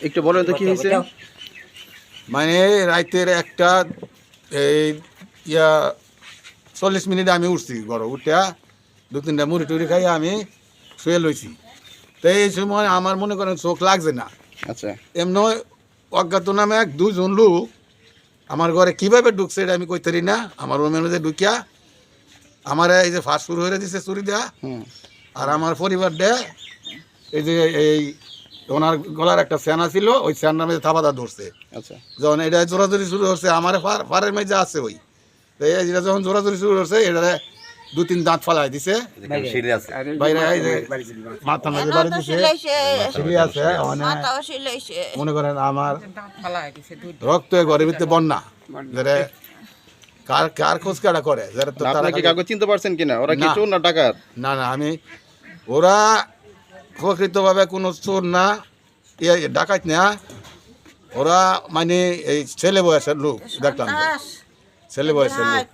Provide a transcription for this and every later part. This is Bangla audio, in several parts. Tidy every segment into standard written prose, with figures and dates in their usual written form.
একটু বলেন তো কি হয়েছে? মানে রাইতের একটা এই 40 মিনিট আমি উঠছি ঘর উঠা 2-3টা মুড়ি টুড়ি খাই আমি শুয়ে লইছি। তো এই সময় আমার মনে করেন চোখ লাগছে না। আচ্ছা, এমনি অজ্ঞাত নামে 2জন লোক আমার ঘরে কীভাবে ঢুকছে এটা আমি কইতে পারি না। আমার রুমের মধ্যে ঢুকিয়া আমার এই যে ফার্স্ট শুরু হয়ে দিছে চুরি দেওয়া। আর আমার পরিবার দেয় এই যে এই ওনার গলার একটা স্যানা ছিল, ওই স্যানার মধ্যে থাবাদা ধরছে। আচ্ছা, যখন এটা জোরাজুরি শুরু হচ্ছে আমার ফারের মেঝে আছে ওই, তো এটা যখন জোরাজুরি শুরু হচ্ছে এটা 2-3 দাঁত ফালাই দিছে বাইরে, এই যে মাথা মাঝে বাড়ি দিছে, সিঁড়ি আছে। মনে করেন আমার রক্ত ঘরের ভিতরে বন্যা, যারা কার খোঁজ কাটা করে যারা। তো আপনি কি কাউকে চিনতে পারছেন কিনা? ওরা কি চোর না ডাকাত? না না, আমি ওরা প্রকৃতভাবে কোনো চোর না, ডাকাত না, ওরা মানে এই ছেলে বয়সের লোক দেখলাম, ছেলে বয়সের লোক।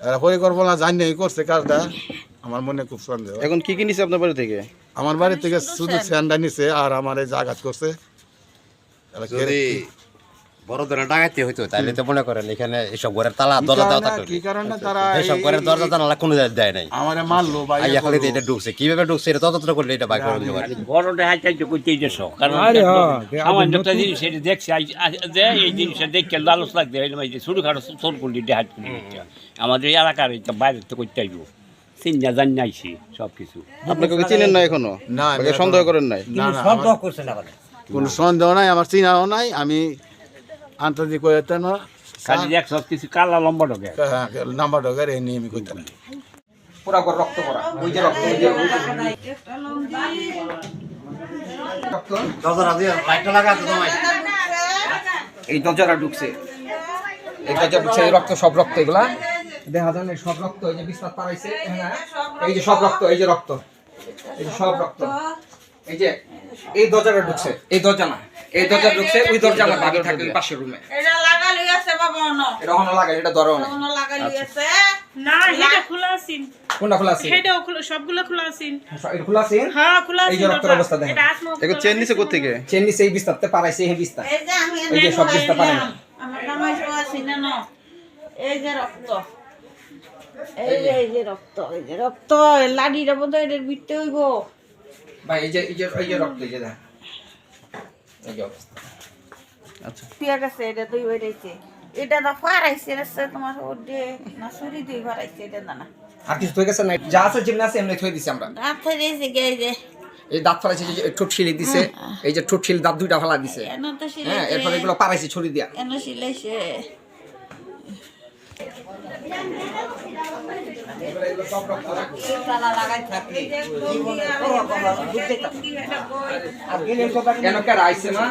এরা পরিকল্পনা জানি করছে কাজটা, আমার মনে খুব সন্দেহ। এখন কি কি নিছে আপনার বাড়ি থেকে? আমার বাড়ি থেকে শুধু স্যান্ডা নিছে আর আমার এই আঘাত করছে। যদি বড় ধরনের ডাকাতি হইতো তাহলে তো মনে করেন এখানে এসব ঘরের তালা দরজা দেওয়া থাকতো। কি কারণে তারা এসব ঘরের দরজা জানালা কোনো দেয় নাই। আমারে মারলো বা আইয়া খালি এটা ঢুকছে, কিভাবে ঢুকছে এটা তদন্ত করলে এটা বাইক করে দিতে পারে। বড়টা হাইতে করতেই দেশো, কারণ আমার একটা জিনিস এটা দেখছি যে এই জিনিসটা দেখে লালস লাগবে, ছোটখাটো চোর করলি হাত করে আমাদের এলাকার এটা বাইরে তো করতে আইব, চিন্তা জানি নাইছি সব কিছু। আপনাকে চিনেন না এখনো? না, সন্দেহ করেন নাই? না না, কোনো সন্দেহ নাই, আমার চিনাও নাই, আমি আন্তর্জাতিক কইতে না, খালি এক সব কিছু কালা লম্বা ঢোকে নাম্বার ঢোকার এই নিয়ে আমি কইতে না। পুরা করে রক্ত পড়া, ওই যে রক্ত, ওই যে এই দরজাটা ঢুকছে, এই দরজা ঢুকছে, এই রক্ত, সব রক্ত এগুলা দেখা যায় না, সব রক্ত। এই যে বিস্তার পারাইছে, এই যে সব রক্ত, এই যে রক্ত, এই যে সব রক্ত। এই যে এই দরজাটা ঢুকছে, এই দরজা না, এই দরজা ঢুকছে, ওই দরজা আমার ভাবি থাকে ওই পাশের রুমে। এটা লাগালি আছে বাবা, এটা হনো লাগাই, এটা ধরো না, ono লাগালি আছে না, এটা খোলা আছে। কোনটা খোলা আছে? এটাও খোলা, সবগুলো খোলা আছে। এটা খোলা আছে? হ্যাঁ, খোলা আছে। এই যে রক্তের অবস্থা দেখেন। এটা আসমা। এখন চেন নিছে কোথা থেকে? চেন নিছে, এই বিস্তারতে পারাইছে, এই বিস্তার, এই যে আমি এই যে সব বিস্তার পারাই না। আমার জামাই সব আছে না না, এই যে রক্ত, এই যে রক্ত, এই যে রক্ত, লাডিটা বোধ এর বিটতে হইব ভাই। এই যে এই যে রক্ত, এই যে দেখেন, এই যে অবস্থা। আচ্ছা, ঠিক আছে, এটা তুই বেড়েছে, এটা না ফারাইছে রে তোমার ওডে না সরি তুই ফারাইছে এটা না। আর কিছু হয়ে গেছে না? যা আছে যেমনি আছে এমনি থই দিছি আমরা। দাঁত ফেরেছে গে, এই যে এই দাঁত ফেলাইছে, যে ঠোঁট ছিলি দিছে, এই যে ঠোঁট ছিলি দাঁত দুইটা ফেলা দিছে। এনো তো হ্যাঁ, এরপর সিলাইছে, এগুলো পারাইছে ছুরি দিয়া। এনো সিলাইছে। কেন কে আইছে মা?